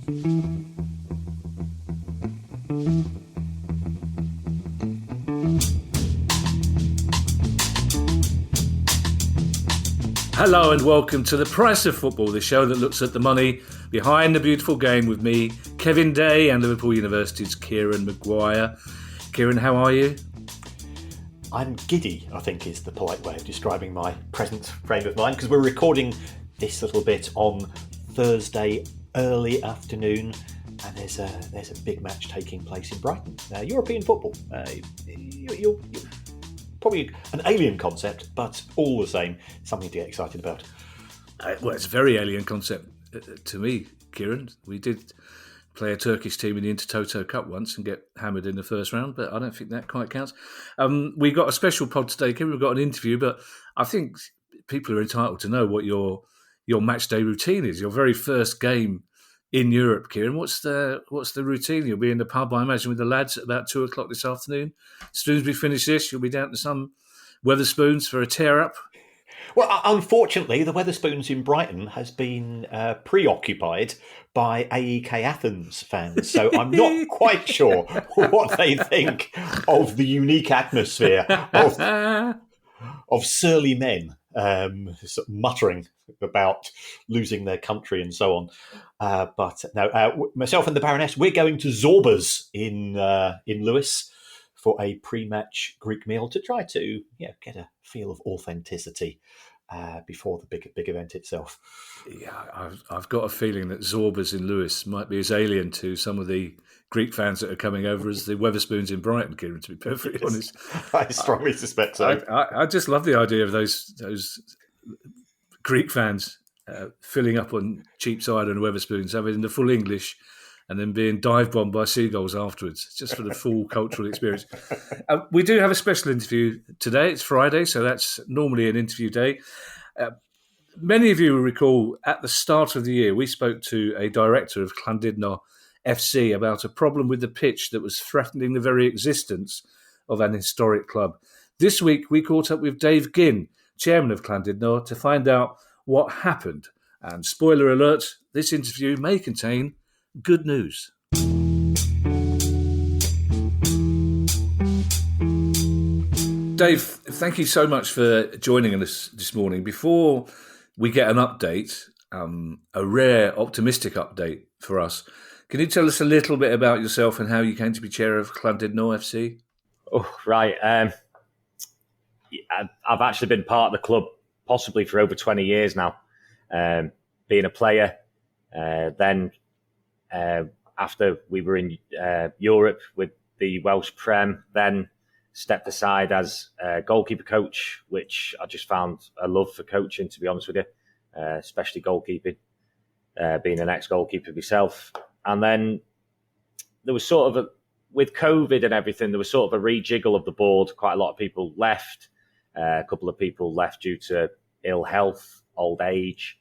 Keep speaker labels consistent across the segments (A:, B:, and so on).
A: Hello and welcome to The Price of Football, the show that looks at the money behind the beautiful game with me, Kevin Day, and Liverpool University's Kieran Maguire. Kieran, how are you?
B: I'm giddy, I think is the polite way of describing my present frame of mind, because we're recording this little bit on Thursday early afternoon, and there's a big match taking place in Brighton. European football. You're probably an alien concept, but all the same, something to get excited about.
A: Well, it's a very alien concept to me, Kieran. We did play a Turkish team in the Intertoto Cup once and get hammered in the first round, but I don't think that quite counts. We got a special pod today, Kieran. We've got an interview, but I think people are entitled to know what your match day routine is. Your very first game in Europe, Kieran. What's the routine? You'll be in the pub, I imagine, with the lads at about 2:00 this afternoon. As soon as we finish this, you'll be down to some Wetherspoons for a tear-up.
B: Well, unfortunately, the Wetherspoons in Brighton has been preoccupied by AEK Athens fans, so I'm not quite sure what they think of the unique atmosphere of surly men sort of muttering about losing their country and so on. But no, myself and the Baroness, we're going to Zorba's in Lewes for a pre-match Greek meal to try to get a feel of authenticity before the big event itself.
A: Yeah, I've got a feeling that Zorba's in Lewes might be as alien to some of the Greek fans that are coming over as the Wetherspoons in Brighton, Kieran, to be perfectly honest.
B: I strongly suspect so.
A: I just love the idea of those Greek fans filling up on Cheapside and Wetherspoons, having the full English and then being dive-bombed by seagulls afterwards, just for the full cultural experience. We do have a special interview today. It's Friday, so that's normally an interview day. Many of you will recall at the start of the year, we spoke to a director of Llandudno FC about a problem with the pitch that was threatening the very existence of an historic club. This week, we caught up with Dave Guinn, chairman of Llandudno, to find out what happened. And spoiler alert, this interview may contain good news. Dave, thank you so much for joining us this morning. Before we get an update, a rare optimistic update for us, can you tell us a little bit about yourself and how you came to be chair of Llandudno FC?
C: Oh, right. I've actually been part of the club possibly for over 20 years now, being a player. Then after we were in Europe with the Welsh Prem, then stepped aside as a goalkeeper coach, which I just found a love for coaching, to be honest with you, especially goalkeeping, being an ex-goalkeeper myself. And then there was sort of with COVID and everything, there was sort of a rejiggle of the board. Quite a lot of people left. A couple of people left due to ill health, old age,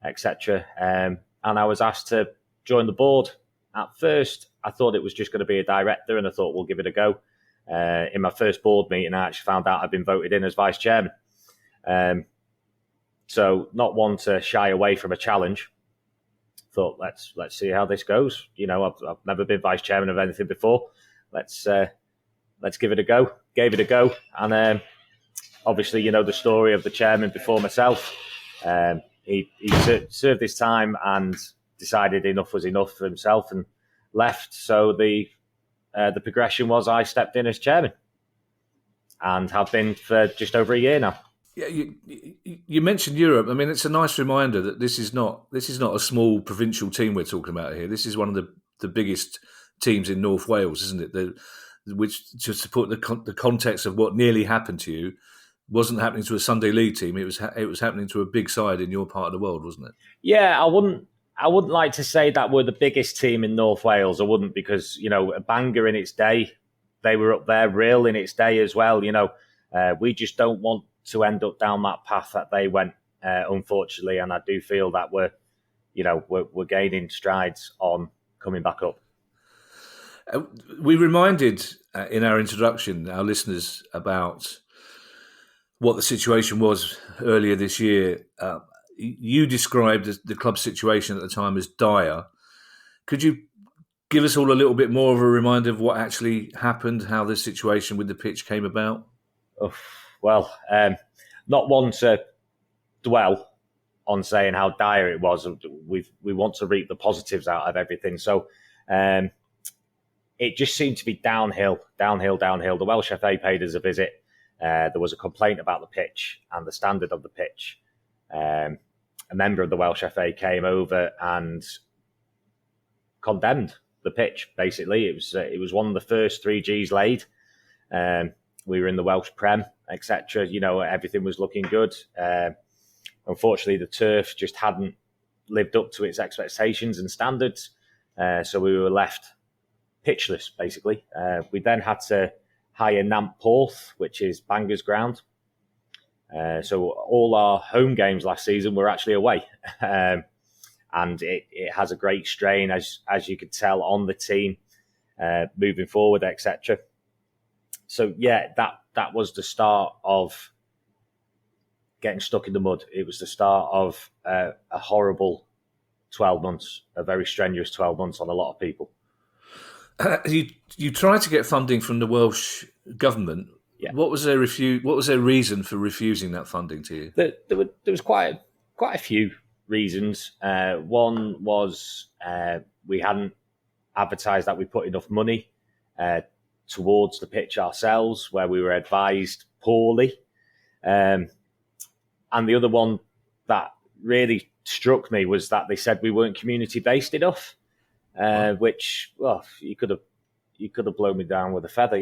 C: etc. And I was asked to join the board. At first, I thought it was just going to be a director, and I thought we'll give it a go. In my first board meeting, I actually found out I'd been voted in as vice chairman. So not one to shy away from a challenge. Thought let's see how this goes. I've never been vice chairman of anything before. Let's give it a go. Gave it a go, and obviously the story of the chairman before myself. He served his time and decided enough was enough for himself and left. So the progression was I stepped in as chairman and have been for just over a year now.
A: Yeah, you mentioned Europe. I mean, it's a nice reminder that this is not a small provincial team we're talking about here. This is one of the biggest teams in North Wales, isn't it? Which, just to put the context of what nearly happened to you, wasn't happening to a Sunday League team. It was happening to a big side in your part of the world, wasn't it?
C: Yeah, I wouldn't like to say that we're the biggest team in North Wales. I wouldn't, because a Bangor in its day, they were up there. Real in its day as well. We just don't want to end up down that path that they went, unfortunately. And I do feel that we're gaining strides on coming back up.
A: We reminded in our introduction our listeners about what the situation was earlier this year. You described the club's situation at the time as dire. Could you give us all a little bit more of a reminder of what actually happened, how the situation with the pitch came about?
C: Oh, well, not one to dwell on saying how dire it was. We want to reap the positives out of everything. So it just seemed to be downhill. The Welsh FA paid us a visit. There was a complaint about the pitch and the standard of the pitch. A member of the Welsh FA came over and condemned the pitch. Basically, it was one of the first 3Gs laid. We were in the Welsh Prem, etc. Everything was looking good. Unfortunately, the turf just hadn't lived up to its expectations and standards, so we were left pitchless. Basically, we then had to hire Nant Porth, which is Bangor's ground. So all our home games last season were actually away. And it has a great strain, as you could tell, on the team moving forward, etc. So yeah, that was the start of getting stuck in the mud. It was the start of a horrible 12 months, a very strenuous 12 months on a lot of people.
A: You tried to get funding from the Welsh government.
C: Yeah.
A: What was their reason for refusing that funding to you?
C: There was quite a few reasons. One was we hadn't advertised that we put enough money towards the pitch ourselves, where we were advised poorly. And the other one that really struck me was that they said we weren't community based enough, which, well, you could have blown me down with a feather.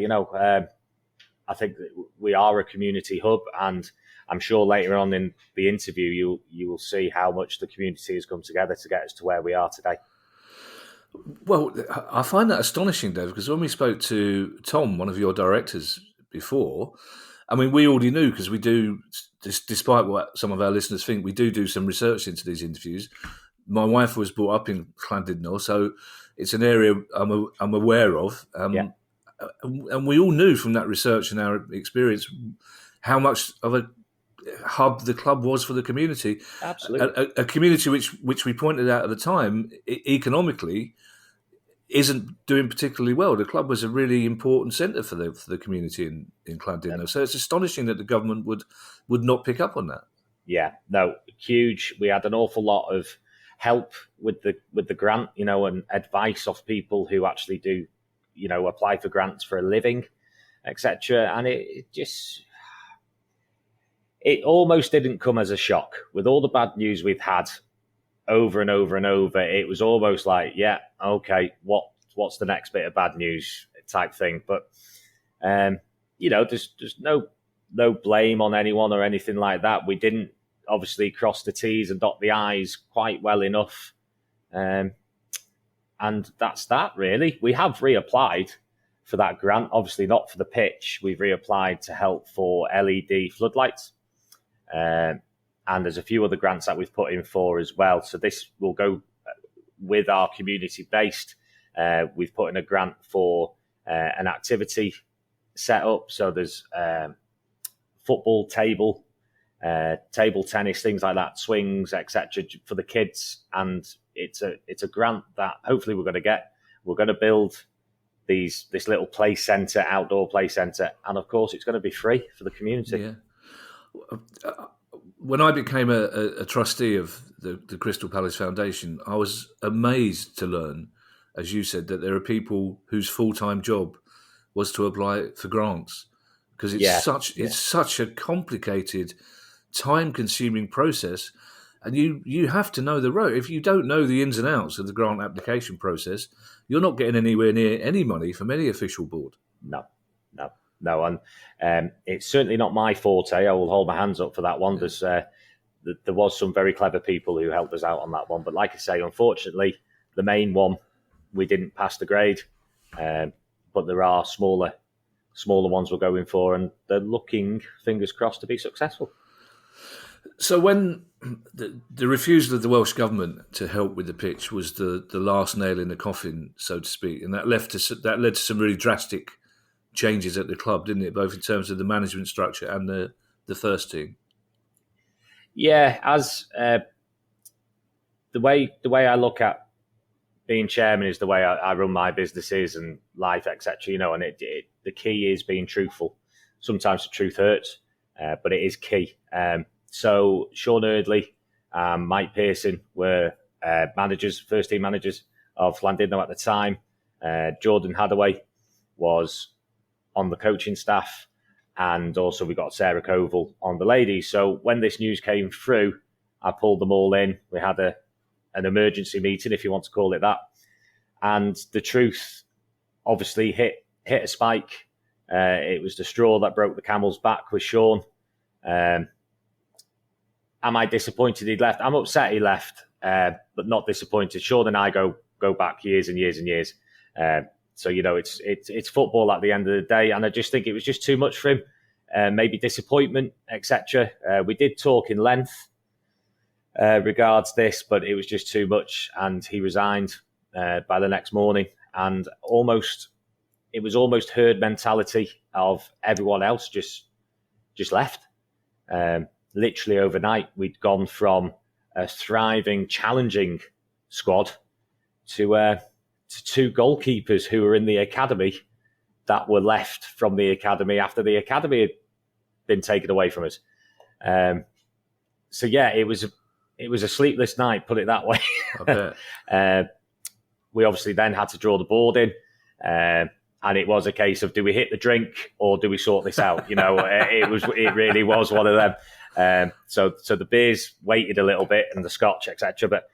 C: I think that we are a community hub, and I'm sure later on in the interview you will see how much the community has come together to get us to where we are today.
A: Well, I find that astonishing, Dave, because when we spoke to Tom, one of your directors, before, I mean, we already knew, because we do, despite what some of our listeners think, we do some research into these interviews. My wife was brought up in Llandudno, so it's an area I'm aware of.
C: Yeah.
A: And we all knew from that research and our experience how much of a hub the club was for the community.
C: Absolutely.
A: A community which we pointed out at the time, economically, isn't doing particularly well. The club was a really important centre for the community in Llandudno. Yeah. So it's astonishing that the government would not pick up on that.
C: Yeah, no, huge. We had an awful lot of help with the grant, and advice of people who actually do, apply for grants for a living, etc. And it almost didn't come as a shock. With all the bad news we've had over and over and over, it was almost like, yeah, okay, what's the next bit of bad news type thing. But, there's no blame on anyone or anything like that. We didn't obviously cross the T's and dot the I's quite well enough. And that's that, really. We have reapplied for that grant, obviously not for the pitch. We've reapplied to help for LED floodlights. And there's a few other grants that we've put in for as well. So this will go with our community-based. We've put in a grant for an activity set up. So there's football, table tennis, things like that, swings, etc. for the kids. And it's a grant that hopefully we're going to get. We're going to build this little play centre, outdoor play centre, and of course it's going to be free for the community.
A: Yeah. When I became a trustee of the Crystal Palace Foundation, I was amazed to learn, as you said, that there are people whose full-time job was to apply for grants, because it's such a complicated, time-consuming process, and you have to know the road. If you don't know the ins and outs of the grant application process, you're not getting anywhere near any money from any official board.
C: No, and it's certainly not my forte. I will hold my hands up for that one. Yeah. There was some very clever people who helped us out on that one. But like I say, unfortunately, the main one, we didn't pass the grade. But there are smaller ones we're going for, and they're looking, fingers crossed, to be successful.
A: So when the refusal of the Welsh Government to help with the pitch was the last nail in the coffin, so to speak, and that led to some really drastic changes at the club, didn't it? Both in terms of the management structure and the first team. Yeah,
C: as the way I look at being chairman is the way I run my businesses and life, etc. And the key is being truthful. Sometimes the truth hurts, but it is key. So Sean Eardley, Mike Pearson were first team managers of Llandudno at the time. Jordan Hadaway was on the coaching staff, and also we got Sarah Koval on the ladies. So when this news came through, I pulled them all in. We had an emergency meeting, if you want to call it that, and the truth obviously hit a spike. It was the straw that broke the camel's back with Sean. Am I disappointed he left? I'm upset he left, but not disappointed. Sean and I go back years and years and years. So it's football at the end of the day, and I just think it was just too much for him. Maybe disappointment, etc. We did talk in length regards this, but it was just too much, and he resigned by the next morning. And it was almost herd mentality of everyone else just left. Literally overnight, we'd gone from a thriving, challenging squad to two goalkeepers who were in the academy that were left from the academy after the academy had been taken away from us. So yeah, it was a sleepless night, put it that way. We obviously then had to draw the board in, and it was a case of, do we hit the drink or do we sort this out? It really was one of them. So the beers waited a little bit and the scotch, etc. But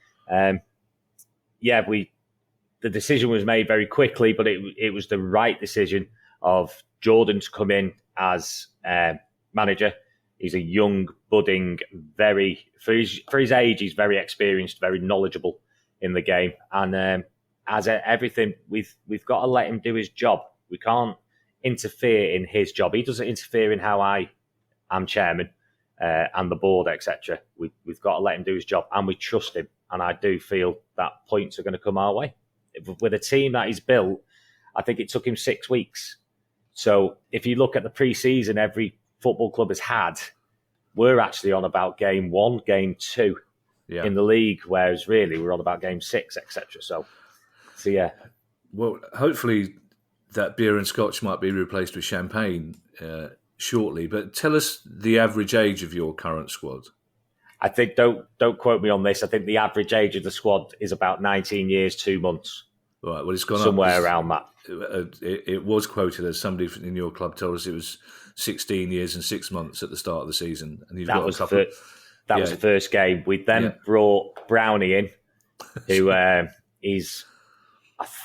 C: the decision was made very quickly, but it was the right decision of Jordan to come in as manager. He's a young, budding, for his age, he's very experienced, very knowledgeable in the game. And as everything, we've got to let him do his job. We can't interfere in his job. He doesn't interfere in how I am chairman and the board, etc. We've got to let him do his job, and we trust him. And I do feel that points are going to come our way. With a team that he's built, I think it took him 6 weeks. So if you look at the pre-season every football club has had, we're actually on about game 1, game 2 in the league, whereas really we're on about game 6, etc. So yeah.
A: Well, hopefully that beer and scotch might be replaced with champagne shortly. But tell us the average age of your current squad.
C: I think, don't quote me on this, I think the average age of the squad is about 19 years, 2 months.
A: Right, well, it's gone
C: somewhere
A: up.
C: Around that.
A: It was quoted as somebody in your club told us it was 16 years and 6 months at the start of the season. And
C: that was the first game. We then brought Brownie in, who I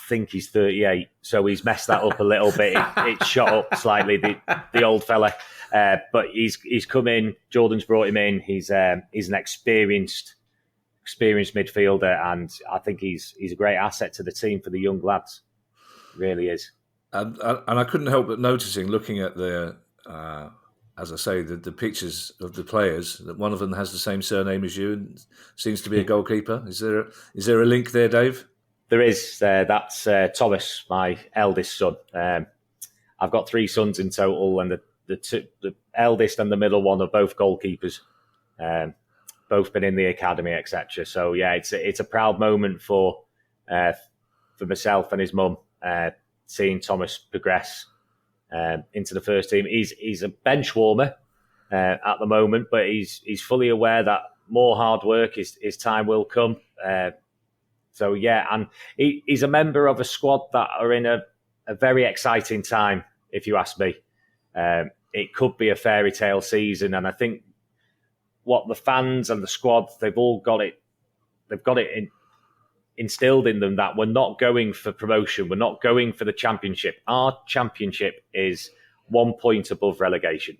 C: think he's 38, so he's messed that up a little bit. It shot up slightly, the old fella. But he's come in. Jordan's brought him in. He's an experienced midfielder, and I think he's a great asset to the team for the young lads. Really is.
A: And I couldn't help but noticing, looking at as I say, the pictures of the players, that one of them has the same surname as you and seems to be a goalkeeper. Is there a link there, Dave?
C: There is. That's Thomas, my eldest son. I've got 3 sons in total, and the eldest and the middle one are both goalkeepers. Both been in the academy, etc. So yeah, it's a proud moment for myself and his mum, seeing Thomas progress into the first team. He's a bench warmer at the moment, but he's fully aware that more hard work, his time will come. So yeah, and he's a member of a squad that are in a very exciting time, if you ask me. It could be a fairy tale season, and I think what the fans and the squad, they've got it instilled in them that we're not going for promotion, we're not going for the championship. Our championship is 1 point above relegation.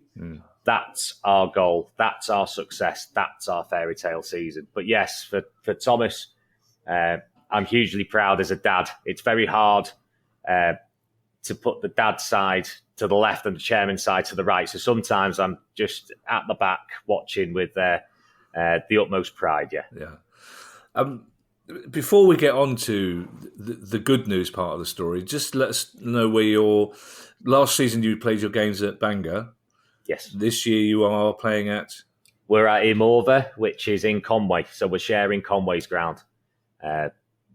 C: That's our goal, that's our success, that's our fairy tale season. But yes, for Thomas, I'm hugely proud as a dad. It's very hard to put the dad side to the left and the chairman side to the right. So sometimes I'm just at the back watching with the utmost pride. Yeah.
A: Before we get on to the good news part of the story, just let us know where last season you played your games at Bangor.
C: Yes.
A: This year you are playing at?
C: We're at Imorva, which is in Conway. So we're sharing Conway's ground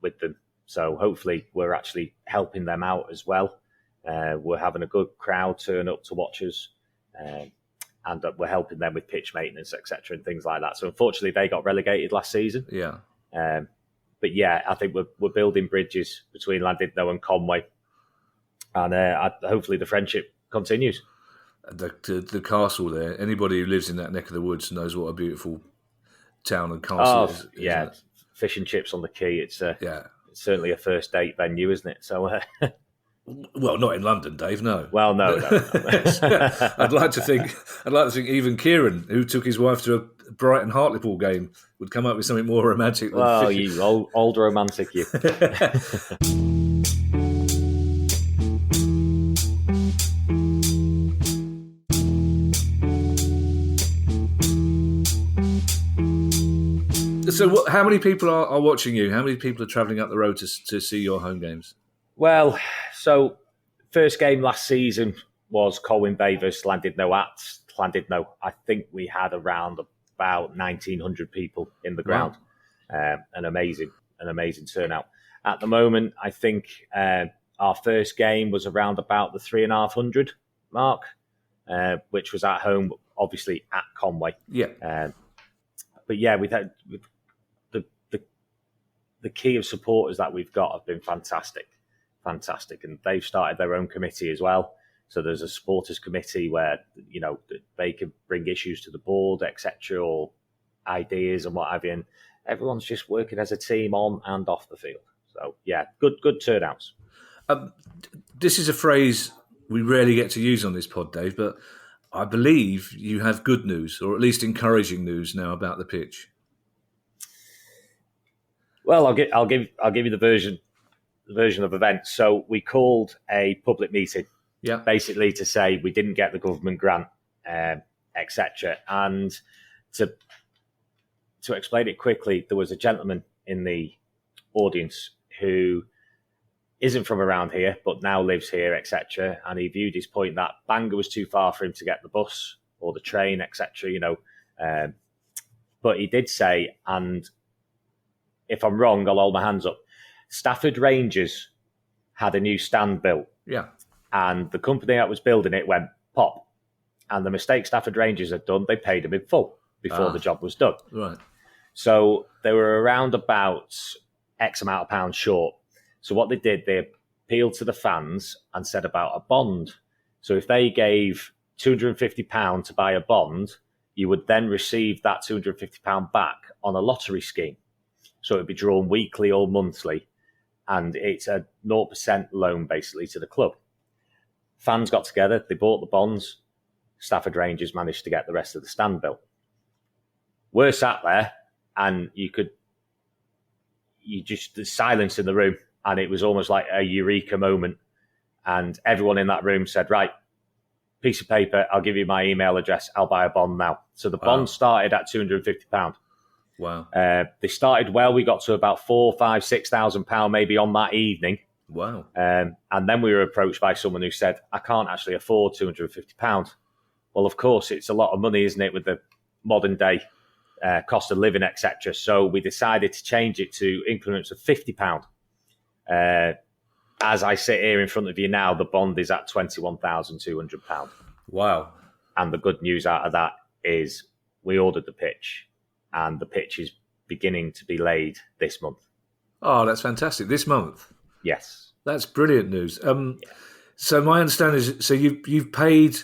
C: with them. So hopefully we're actually helping them out as well. We're having a good crowd turn up to watch us, and we're helping them with pitch maintenance, etc., and things like that. So unfortunately, they got relegated last season.
A: Yeah.
C: But yeah, I think we're building bridges between Llandudno and Conway, and hopefully the friendship continues.
A: The castle there. Anybody who lives in that neck of the woods knows what a beautiful town and castle is.
C: Yeah, fish and chips on the quay. It's certainly a first date venue, isn't it? So.
A: Well, not in London, Dave. No.
C: Well, no.
A: I'd like to think even Kieran, who took his wife to a Brighton Hartlepool game, would come up with something more romantic.
C: Well, you old romantic, you.
A: So, how many people are watching you? How many people are travelling up the road to see your home games?
C: Well, so first game last season was Colwyn Bay versus Llandudno at Llandudno. I think we had around about 1,900 people in the ground. Wow. An amazing turnout. At the moment, I think our first game was around about the 3,500 mark, which was at home, obviously at Conway.
A: Yeah.
C: But yeah, we've had the key of supporters that we've got have been fantastic, and they've started their own committee as well. So there's a supporters committee where they can bring issues to the board, etc., or ideas and what have you. And everyone's just working as a team on and off the field. So yeah, good turnouts.
A: This is a phrase we rarely get to use on this pod, Dave, but I believe you have good news, or at least encouraging news now about the pitch.
C: Well, I'll give you the version of events. So we called a public meeting, basically to say we didn't get the government grant, etc. And to explain it quickly, there was a gentleman in the audience who isn't from around here, but now lives here, etc. And he viewed his point that Bangor was too far for him to get the bus or the train, etc. But he did say, and if I'm wrong, I'll hold my hands up. Stafford Rangers had a new stand built.
A: Yeah.
C: And the company that was building it went pop. And the mistake Stafford Rangers had done, they paid him in full before the job was done.
A: Right.
C: So they were around about X amount of pounds short. So what they did, they appealed to the fans and said about a bond. So if they gave £250 to buy a bond, you would then receive that £250 back on a lottery scheme. So it would be drawn weekly or monthly, and it's a 0% loan basically to the club. Fans got together, they bought the bonds. Stafford Rangers managed to get the rest of the stand built. We're sat there, and there's silence in the room, and it was almost like a eureka moment. And everyone in that room said, right, piece of paper, I'll give you my email address, I'll buy a bond now. So the bond started at £250.
A: Wow.
C: They started well. We got to about £4,000, £5,000, £6,000 maybe on that evening.
A: Wow.
C: And then we were approached by someone who said, I can't actually afford £250. Well, of course, it's a lot of money, isn't it, with the modern day cost of living, etc. So we decided to change it to increments of £50. As I sit here in front of you now, the bond is at £21,200.
A: Wow.
C: And the good news out of that is we ordered the pitch, and the pitch is beginning to be laid this month.
A: Oh, that's fantastic. This month?
C: Yes.
A: That's brilliant news. So my understanding is, so you've paid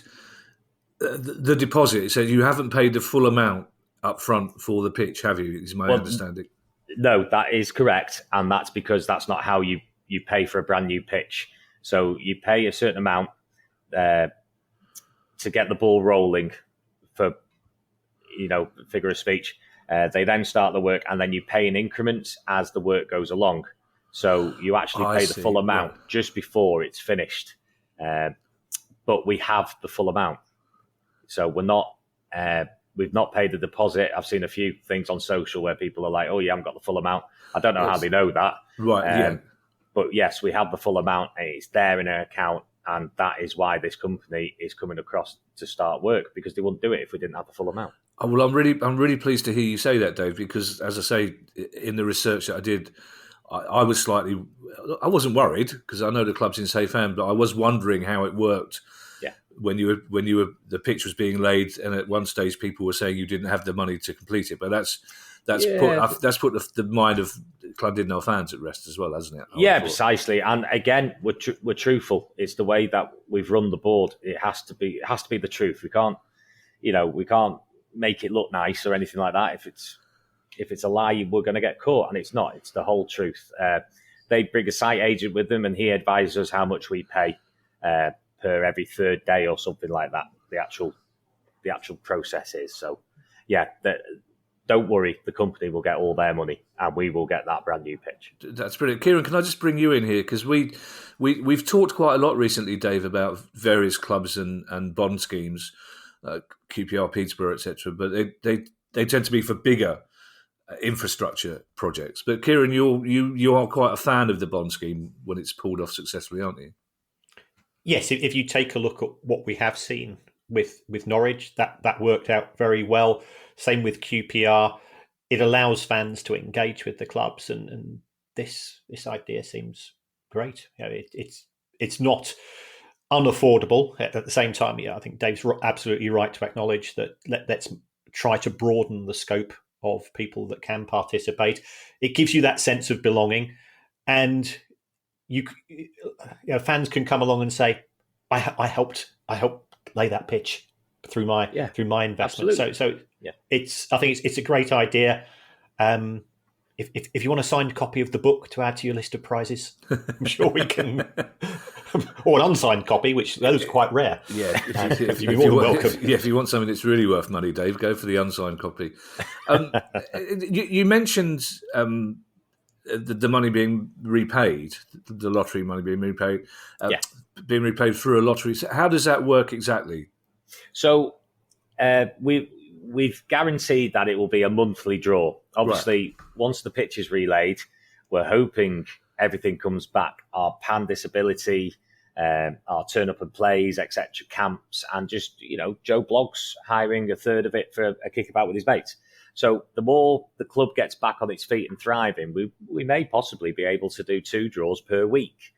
A: the deposit, so you haven't paid the full amount up front for the pitch, have you? Is my understanding.
C: No, that is correct. And that's because that's not how you pay for a brand new pitch. So you pay a certain amount to get the ball rolling for, figure of speech. They then start the work, and then you pay in increments as the work goes along. So you actually pay the full amount just before it's finished. But we have the full amount. So we've not paid the deposit. I've seen a few things on social where people are like, oh, you haven't got the full amount. I don't know how they know that.
A: Right,
C: But yes, we have the full amount. It's there in our account. And that is why this company is coming across to start work, because they wouldn't do it if we didn't have the full amount.
A: Oh, well, I'm really pleased to hear you say that, Dave, because as I say, in the research that I did, I wasn't worried because I know the club's in safe hand, but I was wondering how it worked.
C: Yeah.
A: When the pitch was being laid, and at one stage people were saying you didn't have the money to complete it, but that's put the mind of Llandudno fans at rest as well, hasn't it?
C: Yeah, precisely. And again, we're truthful. It's the way that we've run the board. It has to be the truth. We can't make it look nice or anything like that. If it's a lie, we're going to get caught, and it's not. It's the whole truth. They bring a site agent with them, and he advises us how much we pay per every third day or something like that. The actual process is. So, yeah, don't worry. The company will get all their money, and we will get that brand new pitch.
A: That's brilliant. Kieran, can I just bring you in here? Because we've talked quite a lot recently, Dave, about various clubs and bond schemes, QPR, Peterborough, etc. But they tend to be for bigger infrastructure projects. But Kieran, you are quite a fan of the bond scheme when it's pulled off successfully, aren't you?
B: Yes, if you take a look at what we have seen with Norwich, that worked out very well. Same with QPR. It allows fans to engage with the clubs, and this idea seems great. It's not unaffordable. At the same time, I think Dave's absolutely right to acknowledge that let's try to broaden the scope of people that can participate. It gives you that sense of belonging, and fans can come along and say, I helped lay that pitch through my investment.
C: Absolutely.
B: So I think it's a great idea. If you want a signed copy of the book to add to your list of prizes, I'm sure we can, or an unsigned copy, which those are quite rare.
A: Yeah,
B: if you're welcome.
A: If you want something that's really worth money, Dave, go for the unsigned copy. You mentioned the money being repaid, the lottery money being repaid, being repaid through a lottery. So how does that work exactly?
C: So we've guaranteed that it will be a monthly draw. Obviously, once the pitch is relayed, we're hoping everything comes back. Our pan disability, our turn up and plays, etc., camps, and just Joe Bloggs hiring a third of it for a kickabout with his mates. So the more the club gets back on its feet and thriving, we may possibly be able to do 2 draws per week.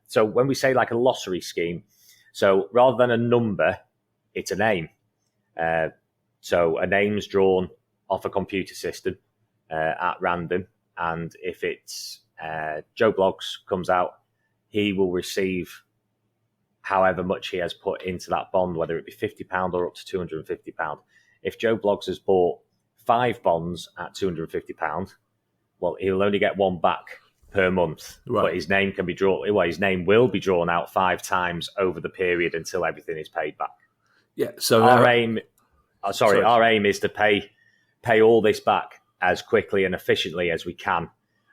C: So when we say like a lottery scheme, so rather than a number, it's a name. So a name's drawn off a computer system at random, and if it's Joe Bloggs comes out, he will receive however much he has put into that bond, whether it be £50 or up to £250. If Joe Bloggs has bought 5 bonds at £250, well, he'll only get 1 back per month. Right. But his name can be drawn. Well, his name will be drawn out 5 times over the period until everything is paid back.
A: Yeah. So
C: our aim is to pay all this back as quickly and efficiently as we can.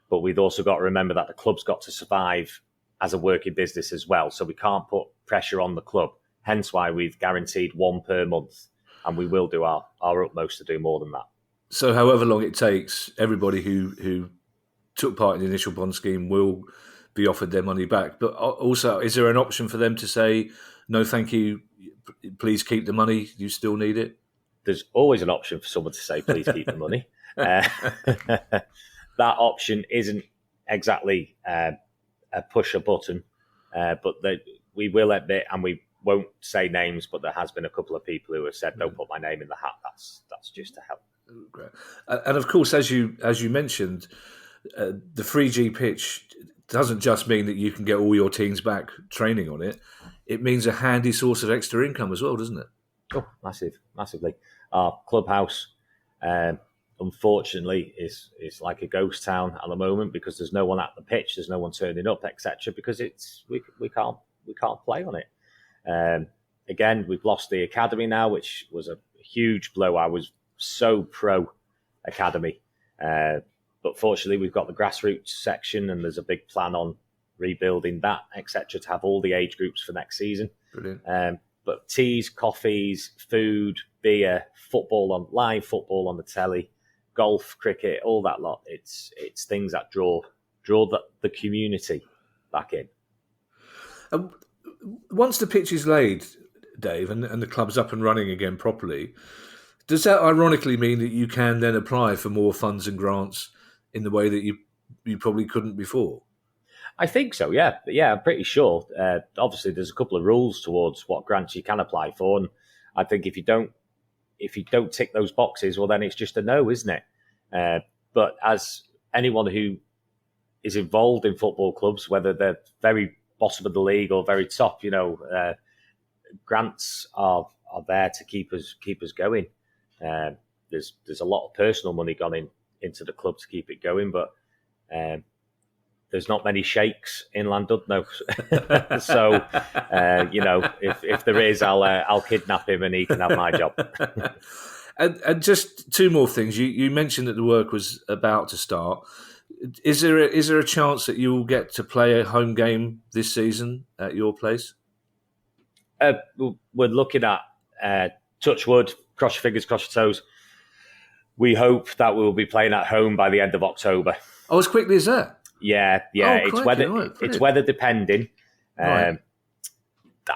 C: But we've also got to remember that the club's got to survive as a working business as well. So we can't put pressure on the club. Hence why we've guaranteed 1 per month, and we will do our utmost to do more than that. So
A: however long it takes, everybody who took part in the initial bond scheme will be offered their money back. But also, is there an option for them to say, no, thank you, please keep the money, you still need it?
C: There's always an option for someone to say, please keep the money. That option isn't exactly a push a button, but we will admit, and we won't say names, but there has been a couple of people who have said, don't put my name in the hat. That's just to help.
A: Great. And of course, as you mentioned, the 3G pitch doesn't just mean that you can get all your teams back training on it. It means a handy source of extra income as well, doesn't it?
C: Oh, massively. Our clubhouse, unfortunately, is like a ghost town at the moment because there's no one at the pitch, there's no one turning up, etc. Because we can't play on it. Again, we've lost the academy now, which was a huge blow. I was so pro academy, but fortunately, we've got the grassroots section, and there's a big plan on rebuilding that, etc., to have all the age groups for next season.
A: Brilliant.
C: But teas, coffees, food, beer, live football on the telly, golf, cricket, all that lot. It's things that draw the community back in.
A: Once the pitch is laid, Dave, and the club's up and running again properly, does that ironically mean that you can then apply for more funds and grants in the way that you probably couldn't before.
C: I think so, yeah. Yeah, I'm pretty sure. Obviously, there's a couple of rules towards what grants you can apply for, and I think if you don't tick those boxes, well, then it's just a no, isn't it? But as anyone who is involved in football clubs, whether they're very bottom of the league or very top, grants are there to keep us going. There's a lot of personal money gone into the club to keep it going, but there's not many sheikhs in Llandudno. So, if there is, I'll kidnap him and he can have my job.
A: And just two more things. You mentioned that the work was about to start. Is there a chance that you will get to play a home game this season at your place?
C: We're looking at touch wood, cross your fingers, cross your toes. We hope that we'll be playing at home by the end of October.
A: Oh, as quickly as that?
C: Yeah.
A: Oh,
C: It's weather depending.
A: Right.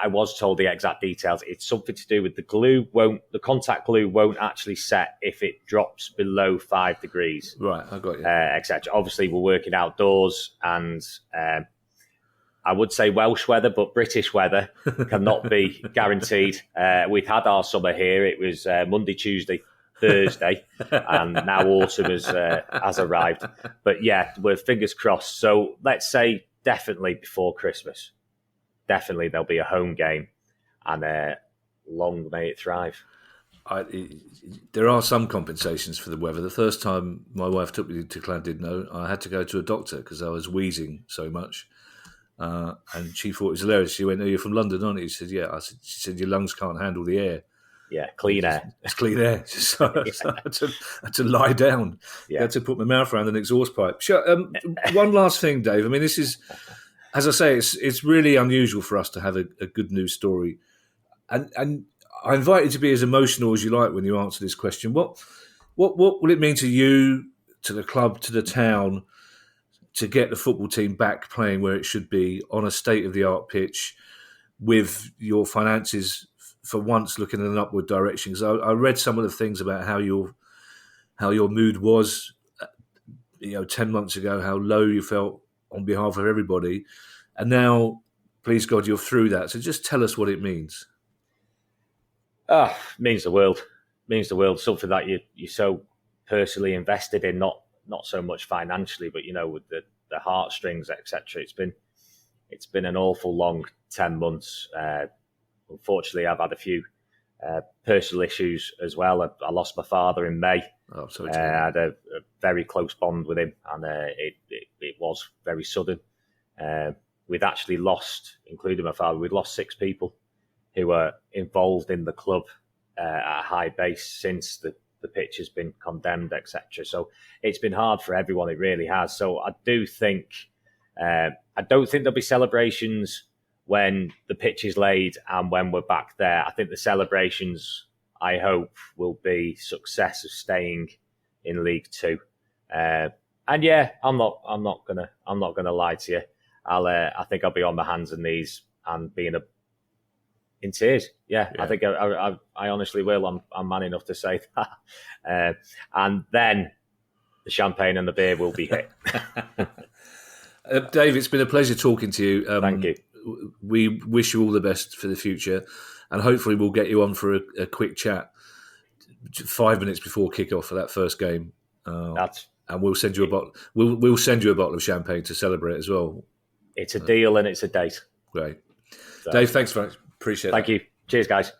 C: I was told the exact details. It's something to do with the contact glue won't actually set if it drops below 5 degrees.
A: Right, I got you.
C: Etc. Obviously, we're working outdoors, and I would say Welsh weather, but British weather cannot be guaranteed. We've had our summer here. It was Monday, Tuesday, Thursday, and now autumn has arrived. But yeah, we're fingers crossed. So let's say definitely before Christmas. Definitely there'll be a home game, and long may it thrive.
A: There are some compensations for the weather. The first time my wife took me to Llandudno, I had to go to a doctor because I was wheezing so much. And she thought it was hilarious. She went, "Oh, you're from London, aren't you?" She said, "Yeah." She said, "Your lungs can't handle the air."
C: Yeah, clean air.
A: It's clean air. So I had to lie down.
C: Yeah.
A: I had to put my mouth around an exhaust pipe. Sure. One last thing, Dave. I mean, this is, as I say, it's really unusual for us to have a good news story. And I invite you to be as emotional as you like when you answer this question. What will it mean to you, to the club, to the town, to get the football team back playing where it should be on a state-of-the-art pitch with your finances for once looking in an upward direction? Because I read some of the things about how your mood was, 10 months ago, how low you felt on behalf of everybody, and now, please God, you're through that. So just tell us what it means.
C: Means the world. Means the world. Something that you're so personally invested in, not so much financially, but with the heartstrings, etc. It's been an awful long 10 months. Unfortunately, I've had a few personal issues as well. I lost my father in May.
A: Oh, sorry.
C: I had a very close bond with him, and it was very sudden. We'd actually lost, including my father, we'd lost 6 people who were involved in the club at a high base since the pitch has been condemned, etc. So it's been hard for everyone. It really has. So I do think, I don't think there'll be celebrations when the pitch is laid and when we're back there. I think the celebrations, I hope, will be success of staying in League Two. And yeah, I'm not gonna lie to you. I think I'll be on my hands and knees and being in tears. Yeah. I think I honestly will. I'm man enough to say that. And then the champagne and the beer will be hit.
A: Dave, it's been a pleasure talking to you.
C: Thank you.
A: We wish you all the best for the future, and hopefully we'll get you on for a quick chat 5 minutes before kick-off for that first game. And we'll send you a bottle. We'll send you a bottle of champagne to celebrate as well.
C: It's a deal and it's a date.
A: Great, so, Dave. Thanks very much. Appreciate it.
C: Thank you. Cheers, guys.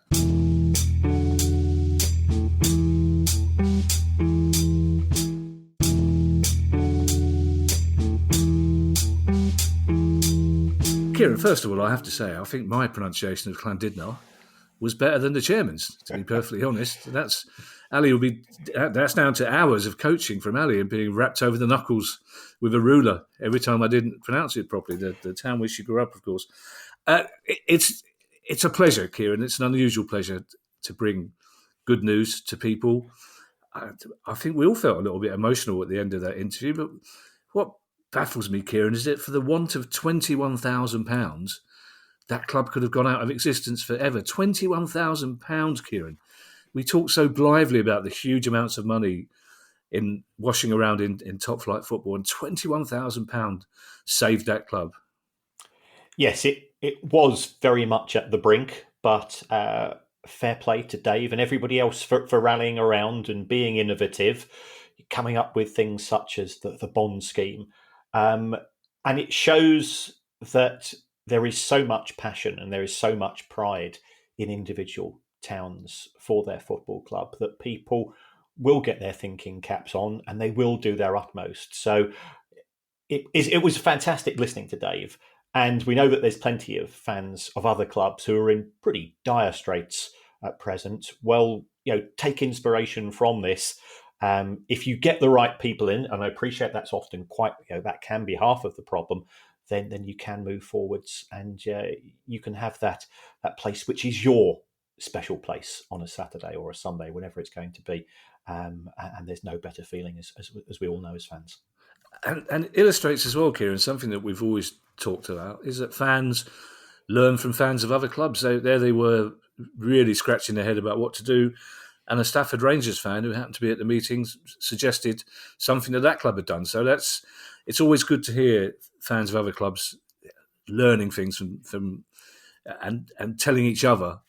A: Kieran, first of all, I have to say, I think my pronunciation of Llandudno was better than the chairman's, to be perfectly honest. That's down to hours of coaching from Ali and being wrapped over the knuckles with a ruler every time I didn't pronounce it properly. The town where she grew up, of course. It's a pleasure, Kieran. It's an unusual pleasure to bring good news to people. I think we all felt a little bit emotional at the end of that interview, but what baffles me, Kieran, is that for the want of £21,000, that club could have gone out of existence forever. £21,000, Kieran. We talk so blithely about the huge amounts of money in washing around in top flight football, and £21,000 saved that club.
B: Yes, it was very much at the brink, but fair play to Dave and everybody else for rallying around and being innovative, coming up with things such as the bond scheme. And it shows that there is so much passion and there is so much pride in individual towns for their football club that people will get their thinking caps on and they will do their utmost. So it was fantastic listening to Dave. And we know that there's plenty of fans of other clubs who are in pretty dire straits at present. Well, take inspiration from this. If you get the right people in, and I appreciate that's often quite, that can be half of the problem, then you can move forwards and you can have that place which is your special place on a Saturday or a Sunday, whenever it's going to be. And there's no better feeling, as we all know as fans.
A: And illustrates as well, Kieran, something that we've always talked about, is that fans learn from fans of other clubs. There they were really scratching their head about what to do. And a Stafford Rangers fan who happened to be at the meetings suggested something that club had done. So it's always good to hear fans of other clubs learning things from and telling each other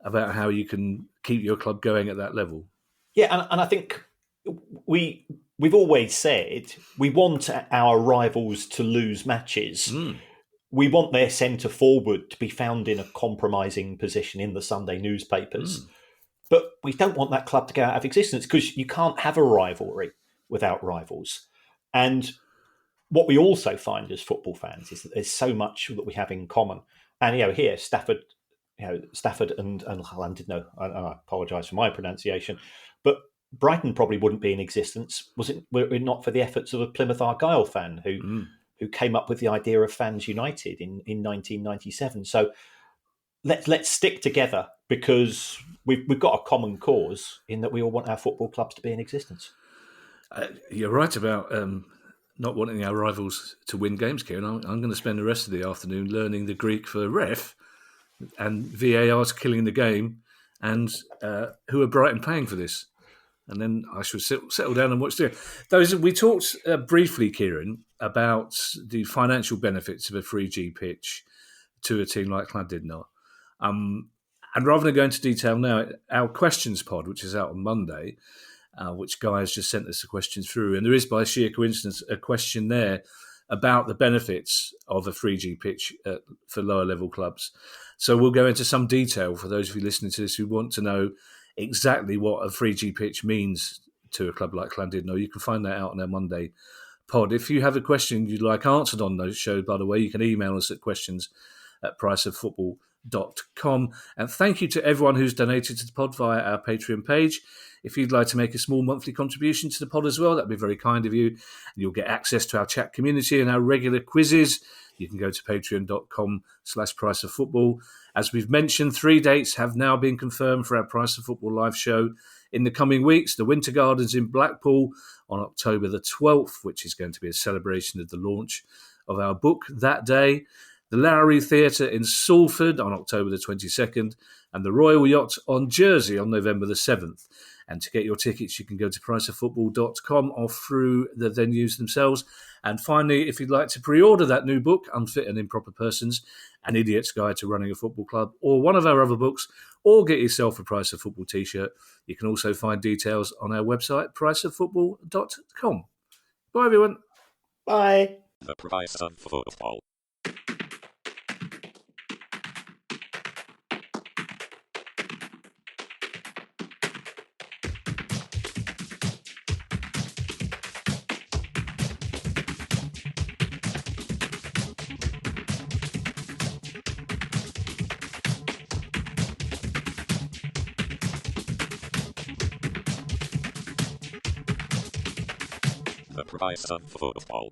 A: about how you can keep your club going at that level.
B: Yeah, and I think we've always said we want our rivals to lose matches. We want their centre forward to be found in a compromising position in the Sunday newspapers. But we don't want that club to go out of existence, because you can't have a rivalry without rivals. And what we also find as football fans is that there's so much that we have in common. And here Stafford and Llandudno, I apologise for my pronunciation, but Brighton probably wouldn't be in existence were it not for the efforts of a Plymouth Argyle fan who came up with the idea of Fans United in 1997. So let's stick together, because we've got a common cause in that we all want our football clubs to be in existence.
A: You're right about not wanting our rivals to win games, Kieran. I'm going to spend the rest of the afternoon learning the Greek for ref and VAR's killing the game, and who are Brighton paying for this? And then I should settle down and watch those. We talked briefly, Kieran, about the financial benefits of a 3G pitch to a team like Llandudno. And rather than go into detail now, our questions pod, which is out on Monday, which Guy has just sent us the questions through, and there is, by sheer coincidence, a question there about the benefits of a 3G pitch for lower level clubs. So we'll go into some detail for those of you listening to this who want to know exactly what a 3G pitch means to a club like Llandudno. You can find that out on our Monday pod. If you have a question you'd like answered on those shows, by the way, you can email us at questions@priceoffootball.com. And thank you to everyone who's donated to the pod via our Patreon page. If you'd like to make a small monthly contribution to the pod as well, that'd be very kind of you. And you'll get access to our chat community and our regular quizzes. You can go to patreon.com/priceoffootball. As we've mentioned, 3 dates have now been confirmed for our Price of Football live show in the coming weeks. The Winter Gardens in Blackpool on October the 12th, which is going to be a celebration of the launch of our book that day. The Lowry Theatre in Salford on October the 22nd, and the Royal Yacht on Jersey on November the 7th. And to get your tickets, you can go to priceoffootball.com or through the venues themselves. And finally, if you'd like to pre-order that new book, Unfit and Improper Persons, An Idiot's Guide to Running a Football Club, or one of our other books, or get yourself a Price of Football t-shirt, you can also find details on our website, priceoffootball.com. Bye, everyone.
B: Bye.
D: The Price of Football. The Price of Football.